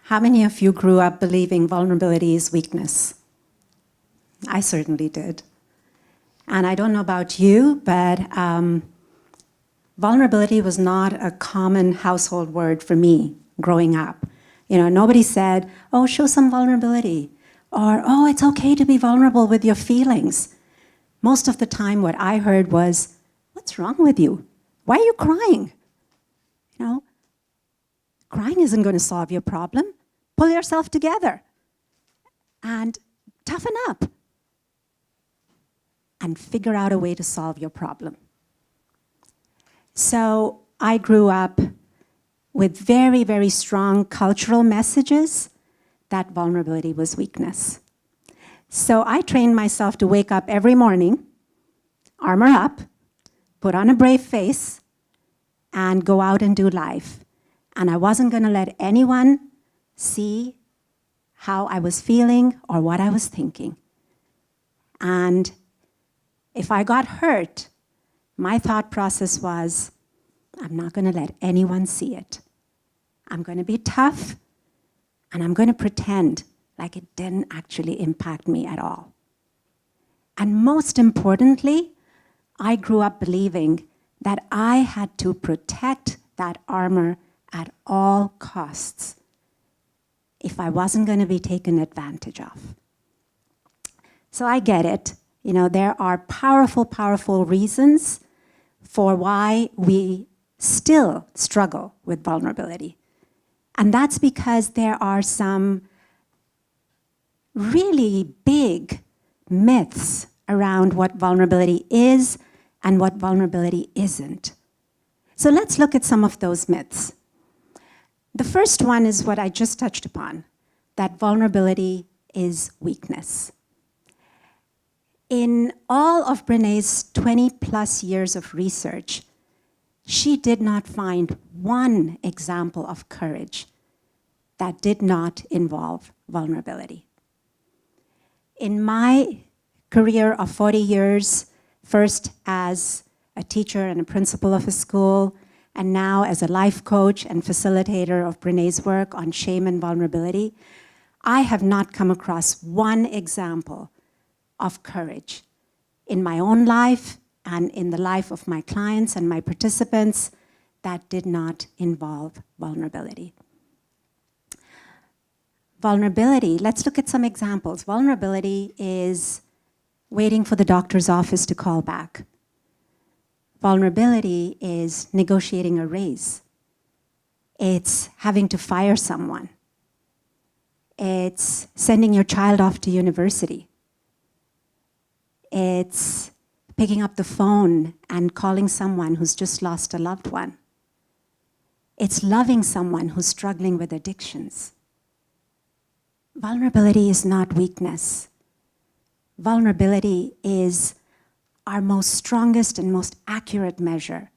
How many of you grew up believing vulnerability is weakness? I certainly did. And I don't know about you, but vulnerability was not a common household word for me growing up. Nobody said, oh, show some vulnerability, or, oh, it's okay to be vulnerable with your feelings. Most of the time, what I heard was, what's wrong with you? Why are you crying? Crying isn't going to solve your problem. Pull yourself together and toughen up and figure out a way to solve your problem. So I grew up with very, very strong cultural messages that vulnerability was weakness. So I trained myself to wake up every morning, armor up, put on a brave face, and go out and do life. And I wasn't going to let anyone see how I was feeling or what I was thinking. And if I got hurt, my thought process was, I'm not going to let anyone see it. I'm going to be tough, and I'm going to pretend like it didn't actually impact me at all. And most importantly, I grew up believing that I had to protect that armor at all costs if I wasn't going to be taken advantage of. So I get it. There are powerful, powerful reasons for why we still struggle with vulnerability. And that's because there are some really big myths around what vulnerability is and what vulnerability isn't. So let's look at some of those myths. The first one is what I just touched upon, that vulnerability is weakness. In all of Brené's 20+ years of research, she did not find one example of courage that did not involve vulnerability. In my career of 40 years, first as a teacher and a principal of a school, and now as a life coach and facilitator of Brené's work on shame and vulnerability, I have not come across one example of courage in my own life and in the life of my clients and my participants that did not involve vulnerability. Vulnerability, let's look at some examples. Vulnerability is waiting for the doctor's office to call back. Vulnerability is negotiating a raise. It's having to fire someone. It's sending your child off to university. It's picking up the phone and calling someone who's just lost a loved one. It's loving someone who's struggling with addictions. Vulnerability is not weakness. Vulnerability is our most strongest and most accurate measure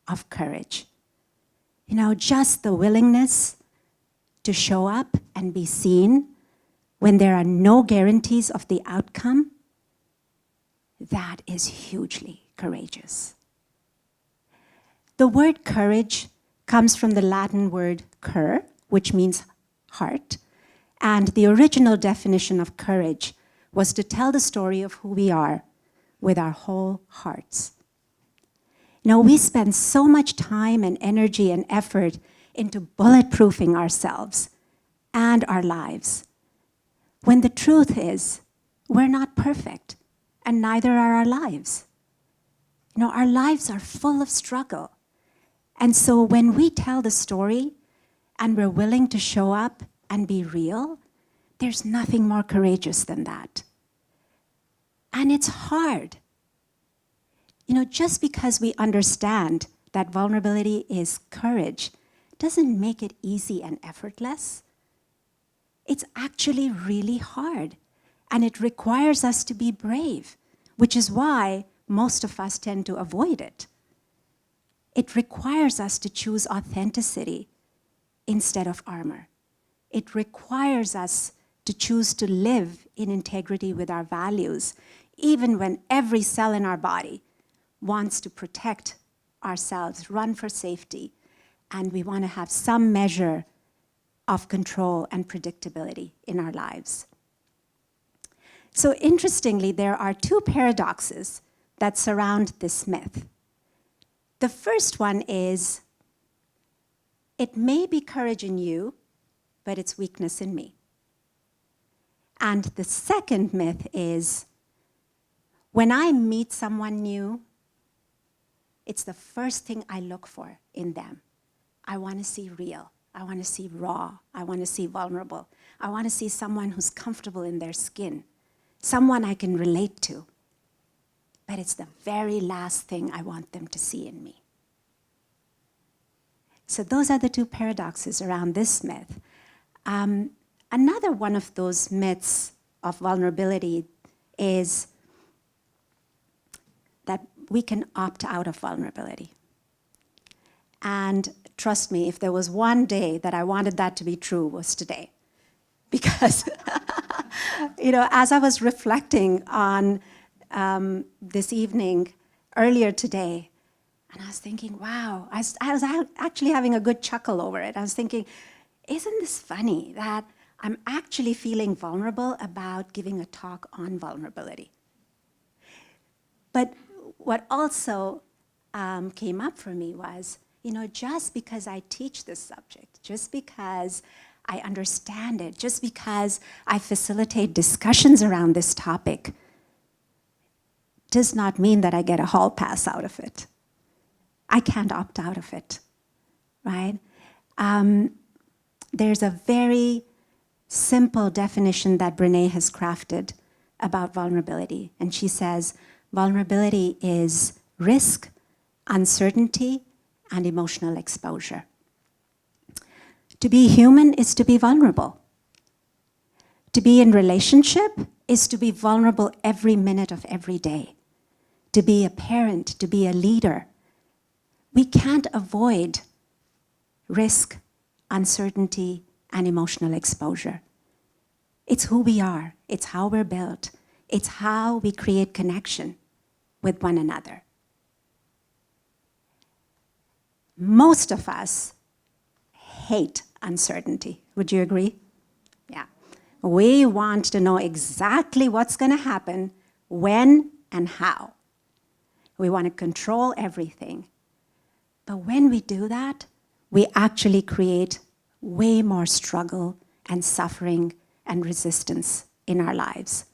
of courage. Just the willingness to show up and be seen when there are no guarantees of the outcome, that is hugely courageous. The word courage comes from the Latin word cur, which means heart, and the original definition of courage was to tell the story of who we are with our whole hearts. We spend so much time and energy and effort into bulletproofing ourselves and our lives, when the truth is, we're not perfect, and neither are our lives. Our lives are full of struggle. And so when we tell the story and we're willing to show up and be real, there's nothing more courageous than that. And it's hard. Just because we understand that vulnerability is courage doesn't make it easy and effortless. It's actually really hard. And it requires us to be brave, which is why most of us tend to avoid it. It requires us to choose authenticity instead of armor. It requires us to choose to live in integrity with our values, even when every cell in our body wants to protect ourselves, run for safety, and we want to have some measure of control and predictability in our lives. So interestingly, there are two paradoxes that surround this myth. The first one is, it may be courage in you, but it's weakness in me. And the second myth is, when I meet someone new, it's the first thing I look for in them. I want to see real. I want to see raw. I want to see vulnerable. I want to see someone who's comfortable in their skin, someone I can relate to. But it's the very last thing I want them to see in me. So those are the two paradoxes around this myth. Another one of those myths of vulnerability is that we can opt out of vulnerability. And trust me, if there was one day that I wanted that to be true, was today. Because, as I was reflecting on this evening, earlier today, and I was thinking, wow, I was actually having a good chuckle over it. I was thinking, isn't this funny that I'm actually feeling vulnerable about giving a talk on vulnerability? But what also came up for me was, just because I teach this subject, just because I understand it, just because I facilitate discussions around this topic, does not mean that I get a hall pass out of it. I can't opt out of it, right? There's a very simple definition that Brené has crafted about vulnerability. And she says, vulnerability is risk, uncertainty, and emotional exposure. To be human is to be vulnerable. To be in relationship is to be vulnerable every minute of every day. To be a parent, to be a leader. We can't avoid risk, uncertainty, and emotional exposure. It's who we are. It's how we're built. It's how we create connection with one another. Most of us hate uncertainty. Would you agree? Yeah. We want to know exactly what's going to happen, when, and how. We want to control everything. But when we do that, we actually create way more struggle and suffering and resistance in our lives.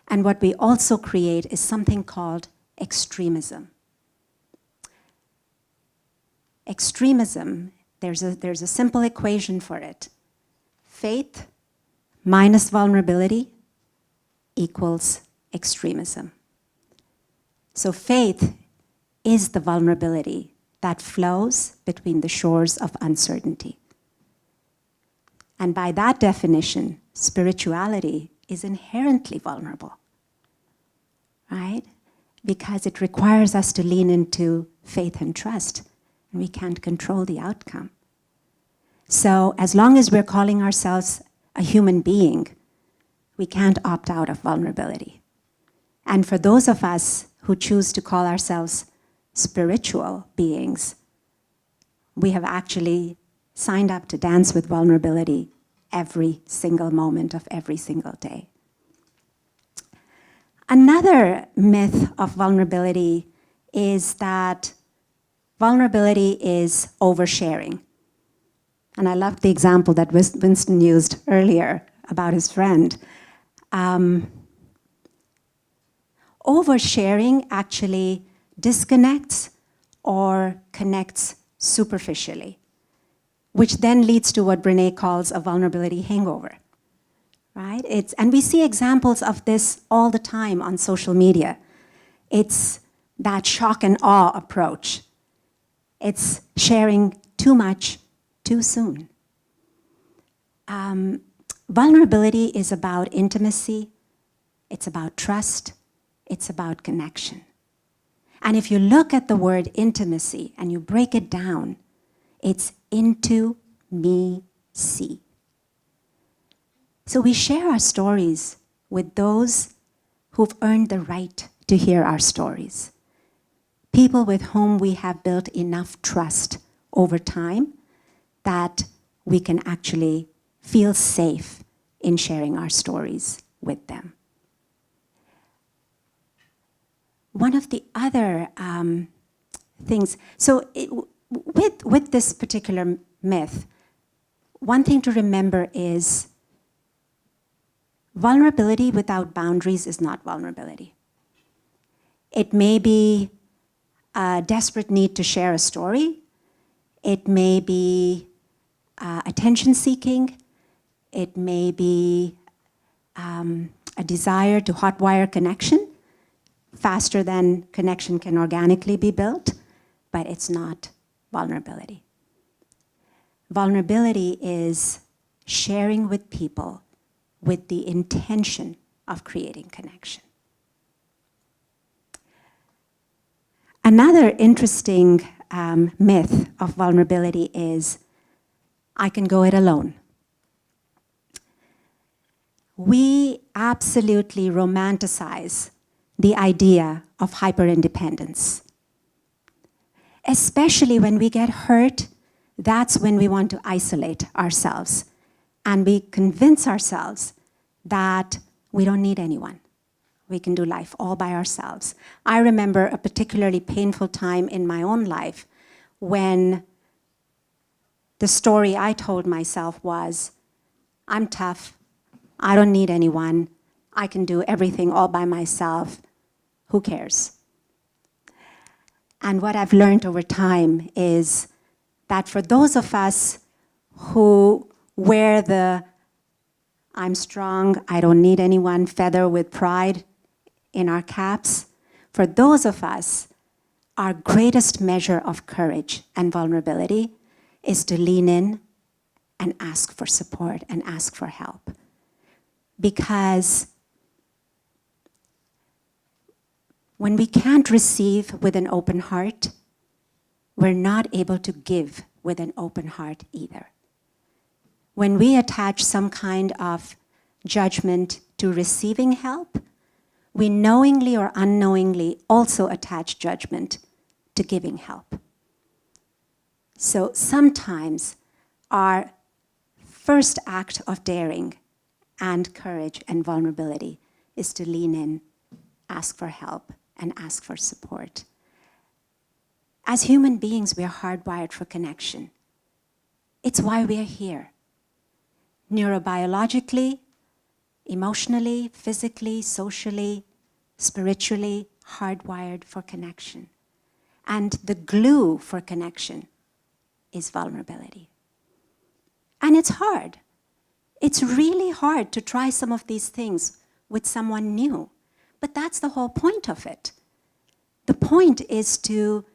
And what we also create is something called extremism. Extremism, there's a simple equation for it. Faith minus vulnerability equals extremism. So faith is the vulnerability that flows between the shores of uncertainty. And by that definition, spirituality is inherently vulnerable, right? Because it requires us to lean into faith and trust, and we can't control the outcome. So as long as we're calling ourselves a human being, we can't opt out of vulnerability. And for those of us who choose to call ourselves spiritual beings, we have actually signed up to dance with vulnerability every single moment of every single day. Another myth of vulnerability is that vulnerability is oversharing. And I loved the example that Winston used earlier about his friend. Oversharing actually disconnects or connects superficially, which then leads to what Brené calls a vulnerability hangover, right? And we see examples of this all the time on social media. It's that shock and awe approach. It's sharing too much too soon. Vulnerability is about intimacy. It's about trust. It's about connection. And if you look at the word intimacy and you break it down, it's into me see. So we share our stories with those who've earned the right to hear our stories. People with whom we have built enough trust over time that we can actually feel safe in sharing our stories with them. One of the other things, so with this particular myth, one thing to remember is vulnerability without boundaries is not vulnerability. It may be a desperate need to share a story. It may be attention-seeking. It may be a desire to hotwire connection faster than connection can organically be built, but it's not vulnerability. Vulnerability is sharing with people with the intention of creating connection. Another interesting myth of vulnerability is, I can go it alone. We absolutely romanticize the idea of hyper-independence. Especially when we get hurt, that's when we want to isolate ourselves. And we convince ourselves that we don't need anyone. We can do life all by ourselves. I remember a particularly painful time in my own life when the story I told myself was, I'm tough, I don't need anyone, I can do everything all by myself, who cares? And what I've learned over time is that for those of us who wear the I'm strong, I don't need anyone feather with pride in our caps, for those of us, our greatest measure of courage and vulnerability is to lean in and ask for support and ask for help. Because when we can't receive with an open heart, we're not able to give with an open heart either. When we attach some kind of judgment to receiving help, we knowingly or unknowingly also attach judgment to giving help. So sometimes our first act of daring and courage and vulnerability is to lean in, ask for help, and ask for support. As human beings, we are hardwired for connection. It's why we are here. Neurobiologically, emotionally, physically, socially, spiritually, hardwired for connection. And the glue for connection is vulnerability. And it's hard. It's really hard to try some of these things with someone new. But that's the whole point of it. The point is to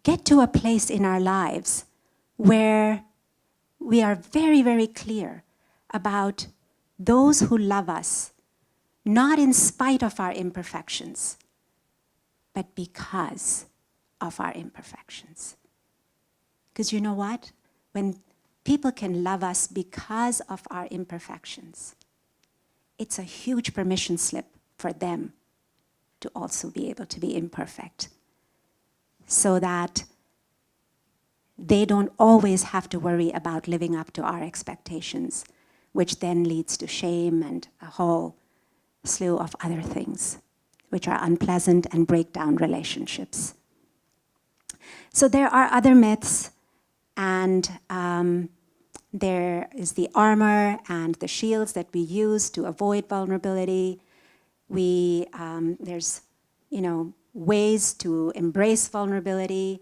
get to a place in our lives where we are very, very clear about those who love us, not in spite of our imperfections, but because of our imperfections. Because you know what? When people can love us because of our imperfections, it's a huge permission slip for them to also be able to be imperfect, so that they don't always have to worry about living up to our expectations, which then leads to shame and a whole slew of other things, which are unpleasant and break down relationships. So there are other myths, and there is the armor and the shields that we use to avoid vulnerability. There's, ways to embrace vulnerability,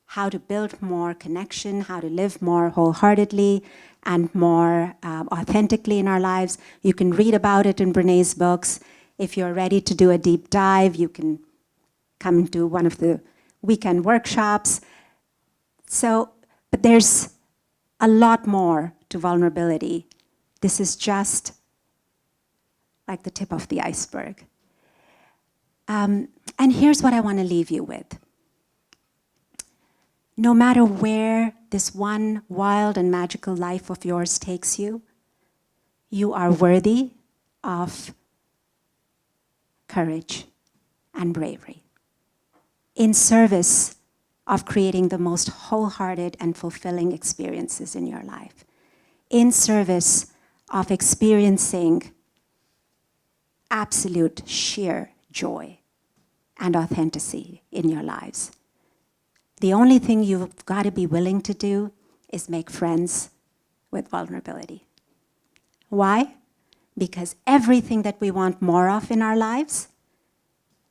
how to build more connection, how to live more wholeheartedly and more authentically in our lives. You can read about it in Brené's books. If you're ready to do a deep dive, you can come to one of the weekend workshops. But there's a lot more to vulnerability. This is just like the tip of the iceberg. And here's what I want to leave you with. No matter where this one wild and magical life of yours takes you, you are worthy of courage and bravery in service of creating the most wholehearted and fulfilling experiences in your life, in service of experiencing absolute sheer joy and authenticity in your lives. The only thing you've got to be willing to do is make friends with vulnerability. Why? Because everything that we want more of in our lives,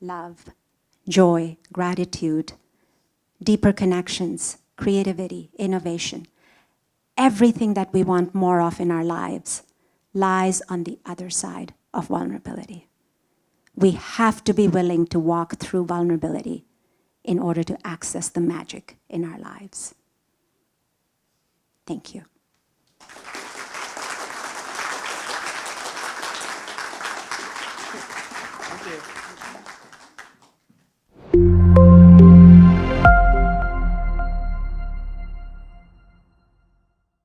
love, joy, gratitude, deeper connections, creativity, innovation, everything that we want more of in our lives lies on the other side of vulnerability. We have to be willing to walk through vulnerability in order to access the magic in our lives. Thank you. Thank you.